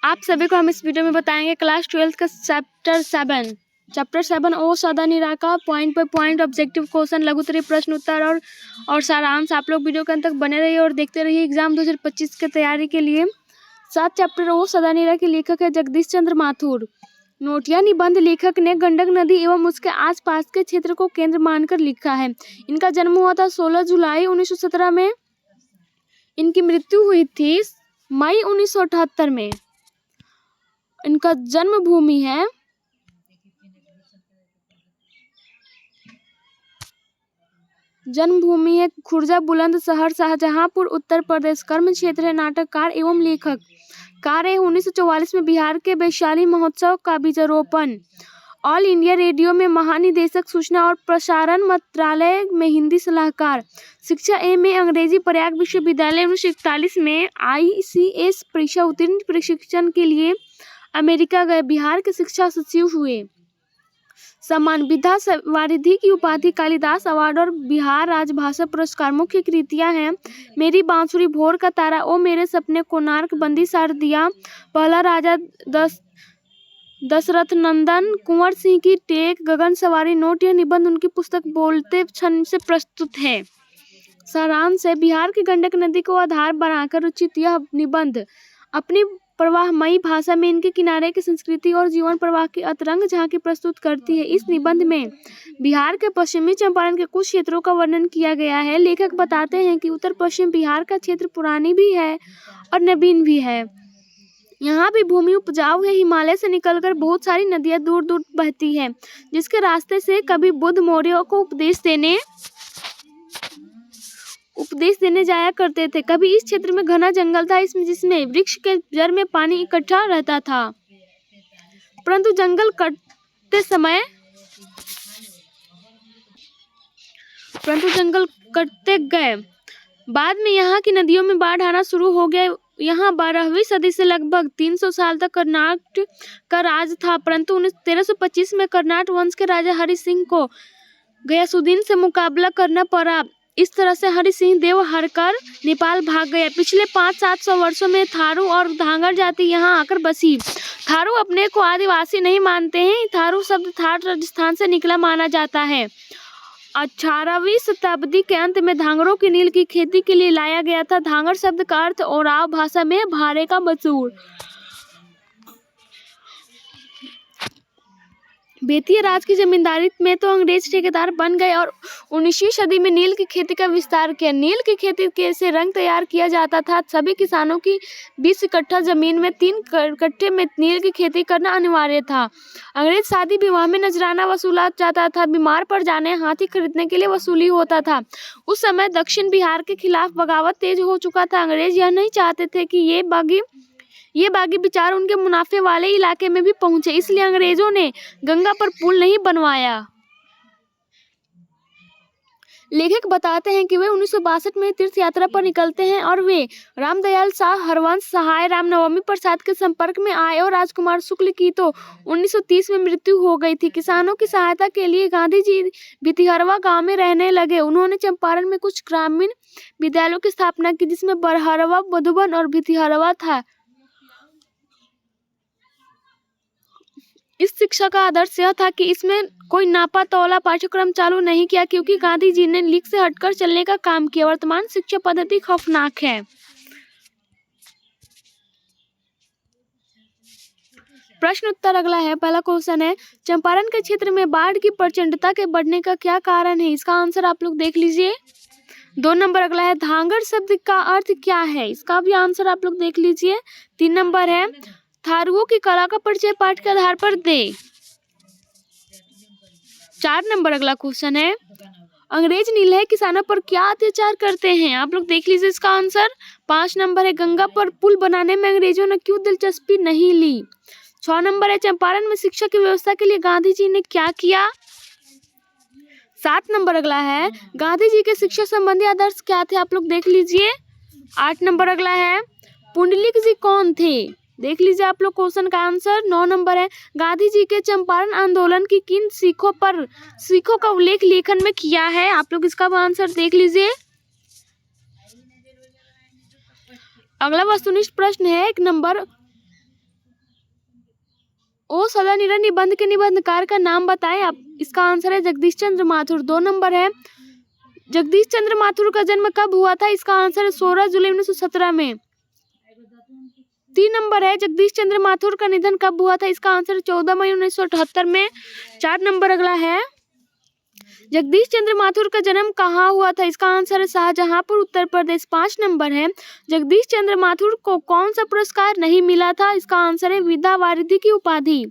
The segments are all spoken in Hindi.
आप सभी को हम इस वीडियो में बताएंगे क्लास 12 का चैप्टर 7 ओ सदा का point by point objective question, लघुत्तरीय प्रश्न उत्तर और सारांश। आप लोग वीडियो के अंत तक बने रहिए और देखते रहिए एग्जाम 2025 की तैयारी के लिए। 7 चैप्टर ओ सदा के लेखक है जगदीश चंद्र माथुर। नोट: यह निबंध लेखक ने गंडक नदी एवं उसके आसपास के क्षेत्र को केंद्र मानकर लिखा है। इनका जन्म हुआ था 16 जुलाई 1917 में। इनकी मृत्यु हुई थी मई 1978 में। इनका जन्मभूमि है खुर्जा बुलंदशहर, शाहजहांपुर, उत्तर प्रदेश। कर्म क्षेत्र है नाटककार एवं लेखक। कार्य है 1944 में बिहार के वैशाली महोत्सव का बीजारोपण। ऑल इंडिया रेडियो में महानिदेशक, सूचना और प्रसारण मंत्रालय में हिंदी सलाहकार। शिक्षा MA अंग्रेजी, प्रयाग विश्वविद्यालय। 1941 में ICS परीक्षा उत्तीर्ण, प्रशिक्षण के लिए अमेरिका गए। बिहार के शिक्षा सचिव हुए। सम्मान: विद्या वारिधि की उपाधि, कालिदास अवार्ड और बिहार राजभाषा पुरस्कार। मुख्य कृतियां हैं मेरी बांसुरी, भोर का तारा, ओ मेरे सपने, कोणार्क, बंदी शारदिया, पहला राजा दशरथ नंदन, कुंवर सिंह की टेक, गगन सवारी। नोट: यह निबंध उनकी पुस्तक बोलते क्षण से प्रस्तुत है। सारांश है: बिहार की गंडक नदी को आधार बनाकर रचित यह निबंध अपनी प्रवाहमयी भाषा में इनके किनारे की संस्कृति और जीवन प्रवाह की अतरंग झांकी प्रस्तुत करती है। इस निबंध में बिहार के पश्चिमी चंपारण के कुछ क्षेत्रों का वर्णन किया गया है। लेखक बताते हैं कि उत्तर पश्चिम बिहार का क्षेत्र पुरानी भी है और नवीन भी है। यहाँ भी भूमि उपजाऊ है। हिमालय से निकलकर बहुत सारी नदियां दूर दूर बहती हैं, जिसके रास्ते से कभी बुद्ध मौर्य को उपदेश देने जाया करते थे। कभी इस क्षेत्र में घना जंगल था, जिसमें वृक्ष के जड़ में पानी इकट्ठा रहता था, परंतु जंगल कटते गए। बाद में यहाँ की नदियों में बाढ़ आना शुरू हो गया। यहाँ 12वीं सदी से लगभग 300 साल तक कर्नाट का राज था, परंतु 1325 में कर्नाट वंश के राजा हरि सिंह को गयासुद्दीन से मुकाबला करना पड़ा। इस तरह से हरि सिंह देव हारकर नेपाल भाग गया। पिछले 500-700 वर्षों में थारू और धांगर जाति यहाँ आकर बसी। थारू अपने को आदिवासी नहीं मानते हैं। थारू शब्द थार राजस्थान से निकला माना जाता है। 18वीं शताब्दी के अंत में धांगरों की नील की खेती के लिए लाया गया था। धांगर शब्द का अर्थ ओराव भाषा में भारे का मजदूर। बेतिया राज की जमींदारी में तो अंग्रेज ठेकेदार बन गए और 19वीं सदी में नील की खेती का विस्तार किया। नील की खेती कैसे रंग तैयार किया जाता था। सभी किसानों की 20 कट्ठा जमीन में 3 कट्ठे में नील की खेती करना अनिवार्य था। अंग्रेज शादी विवाह में नजराना वसूला जाता था। बीमार पड़ जाने हाथी खरीदने के लिए वसूली होता था। उस समय दक्षिण बिहार के खिलाफ बगावत तेज हो चुका था। अंग्रेज यह नहीं चाहते थे कि ये बागी विचार उनके मुनाफे वाले इलाके में भी पहुंचे, इसलिए अंग्रेजों ने गंगा पर पुल नहीं बनवाया। लेखक बताते हैं कि वे 1962 में तीर्थ यात्रा पर निकलते हैं और वे रामदयाल शाह, हरवंश सहाय, रामनवमी प्रसाद के संपर्क में आए और राजकुमार शुक्ल की तो 1930 में मृत्यु हो गई थी। किसानों की सहायता के लिए गांधी जी भितिहरवा गांव में रहने लगे। उन्होंने चंपारण में कुछ ग्रामीण विद्यालयों की स्थापना की, जिसमें बरहरवा, मधुबन और भितिहरवा था। इस शिक्षा का आदर्श यह था कि इसमें कोई नापा तौला पाठ्यक्रम चालू नहीं किया, क्योंकि गांधी जी ने लीक से हटकर चलने का काम किया। वर्तमान शिक्षा पद्धति खौफनाक है। प्रश्न उत्तर अगला है। पहला क्वेश्चन है, चंपारण के क्षेत्र में बाढ़ की प्रचंडता के बढ़ने का क्या कारण है। इसका आंसर आप लोग देख लीजिए। 2 नंबर अगला है, धांगर शब्द का अर्थ क्या है। इसका भी आंसर आप लोग देख लीजिए। 3 नंबर है, थारुओं की कला का परिचय पाठ के आधार पर दे। 4 नंबर अगला क्वेश्चन है, अंग्रेज नीलहे किसानों पर क्या अत्याचार करते हैं। आप लोग देख लीजिए इसका आंसर। 5 नंबर है, गंगा पर पुल बनाने में अंग्रेजों ने क्यों दिलचस्पी नहीं ली। 6 नंबर है, चंपारण में शिक्षा की व्यवस्था के लिए गांधी जी ने क्या किया। 7 नंबर अगला है, गांधी जी के शिक्षा संबंधी आदर्श क्या थे। आप लोग देख लीजिए। 8 नंबर अगला है, पुंडलिक जी कौन थे। देख लीजिए आप लोग क्वेश्चन का आंसर। 9 नंबर है, गांधी जी के चंपारण आंदोलन की किन सीखों का उल्लेख लेखन में किया है। आप लोग इसका आंसर देख लीजिए। अगला वस्तुनिष्ठ प्रश्न है 1 नंबर, ओ सदानीरा निबंध के निबंधकार का नाम बताएं आप। इसका आंसर है जगदीश चंद्र माथुर। 2 नंबर है, जगदीश चंद्र माथुर का जन्म कब हुआ था? इसका आंसर है 16 जुलाई 1917 में। 3 नंबर है, जगदीश चंद्र माथुर का निधन कब हुआ था? इसका आंसर 14 मई 1978 में। 4 नंबर अगला है, जगदीश चंद्र माथुर का जन्म कहाँ हुआ था? इसका आंसर है शाहजहांपुर, उत्तर प्रदेश। 5 नंबर है, जगदीश चंद्र माथुर को कौन सा पुरस्कार नहीं मिला था? इसका आंसर है विद्या वारिधि की उपाधि।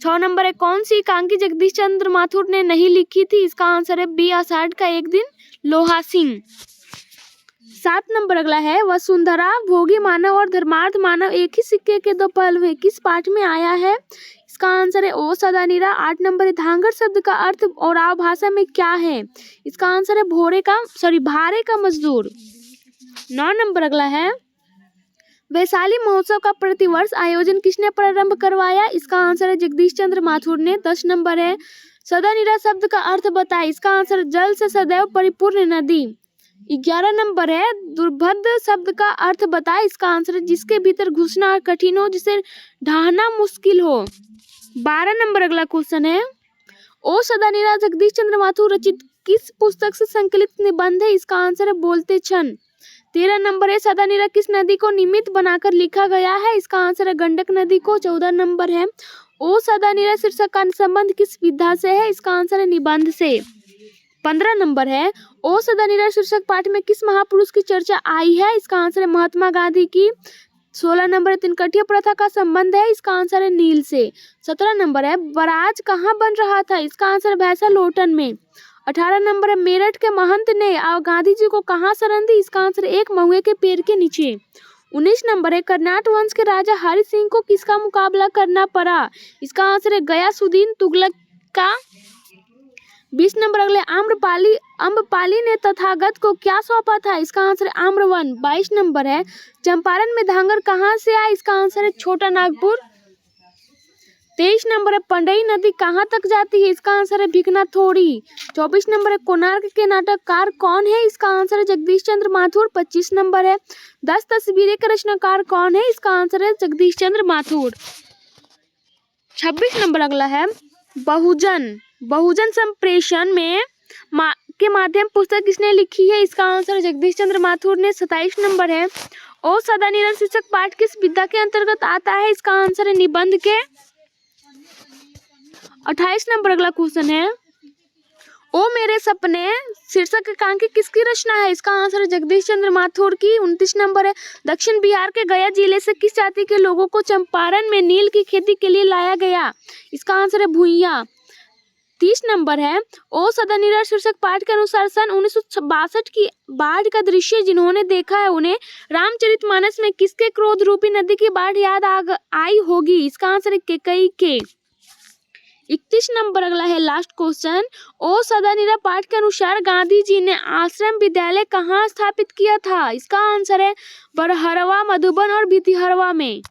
6 नंबर है, कौन सी एकांकी जगदीश चंद्र माथुर ने नहीं लिखी थी? इसका आंसर है बी आषाढ़ का एक दिन, लोहा सिंह। 7 नंबर अगला है, वसुंधरा, भोगी मानव और धर्मार्थ मानव एक ही सिक्के के दो पहलू हैं, किस पाठ में आया है? इसका आंसर है ओ सदानीरा। 8 नंबर है, धांगड़ शब्द का अर्थ और भाषा में क्या है? इसका आंसर है भारे का मजदूर। 9 नंबर अगला है, वैशाली महोत्सव का प्रतिवर्ष आयोजन किसने प्रारंभ करवाया? इसका आंसर है जगदीश चंद्र माथुर ने। 10 नंबर है, सदानीरा शब्द का अर्थ बताए। इसका आंसर जल से सदैव परिपूर्ण नदी। 11 नंबर है, दुर्भद्र शब्द का अर्थ बताए। इसका आंसर है जिसके भीतर घुसना कठिन हो, जिसे ढाहना मुश्किल हो। 12 नंबर अगला क्वेश्चन है, ओ सदानीरा जगदीश चंद्र माथुर रचित किस पुस्तक से संकलित निबंध है? इसका आंसर है बोलते क्षण। 13 नंबर है, सदानीरा किस नदी को निमित्त बनाकर लिखा गया है? इसका आंसर है गंडक नदी को। 14 नंबर है, ओ सदानीरा शीर्षक का संबंध किस विधा से है? इसका आंसर है निबंध से। 15 नंबर है, ओ सदानीरा शीर्षक पाठ में किस महापुरुष की चर्चा आई है? इसका आंसर है महात्मा गांधी की। 16 नंबर है, तिनकठिया प्रथा का संबंध है। इसका आंसर है नील से। 17 नंबर है, बराज कहाँ बन रहा था? इसका आंसर भैंसा लोटन में। 18 नंबर है, मेरठ के महंत ने गांधी जी को कहाँ शरण दी? इसका आंसर एक महुए के पेड़ के नीचे। 19 नंबर है, कर्नाट वंश के राजा हरि सिंह को किसका मुकाबला करना पड़ा? इसका आंसर है गयासुद्दीन तुगलक का। 20 नंबर अगले, अम्रपाली ने तथागत को क्या सौंपा था? इसका आंसर है आम्रवन। 22 नंबर है, चंपारण में धांगर कहाँ से आया? इसका आंसर है छोटा नागपुर। 23 नंबर है, पंडई नदी कहाँ तक जाती है? इसका आंसर है भिकना थोड़ी। 24 नंबर है, कोणार्क के नाटककार कौन है? इसका आंसर है जगदीश चंद्र माथुर। 25 नंबर है, 10 तस्वीरें के रचनाकार कौन है? इसका आंसर है जगदीश चंद्र माथुर। 26 नंबर अगला है, बहुजन संप्रेषण में के माध्यम पुस्तक किसने लिखी है? इसका आंसर है जगदीश चंद्र माथुर ने। 27 नंबर है, ओ सदानीरा शीर्षक पाठ किस विधा के अंतर्गत आता है? इसका आंसर है निबंध के। 28 नंबर अगला क्वेश्चन है, ओ मेरे सपने शीर्षक एकांकी किसकी रचना है? इसका आंसर है जगदीश चंद्र माथुर की। 29 नंबर है, दक्षिण बिहार के गया जिले से किस जाति के लोगों को चंपारण में नील की खेती के लिए लाया गया? इसका आंसर है भूइया। 30 नंबर है, ओ सदानीरा शीर्षक पाठ के अनुसार सन 1962 की बाढ़ का दृश्य जिन्होंने देखा है उन्हें रामचरितमानस में किसके क्रोध रूपी नदी की बाढ़ याद आई होगी? इसका आंसर है केकई के। 31 नंबर अगला है लास्ट क्वेश्चन, ओ सदानीरा पाठ के अनुसार गांधी जी ने आश्रम विद्यालय कहाँ स्थापित किया था? इसका आंसर है बरहरवा, मधुबन और भितिहरवा में।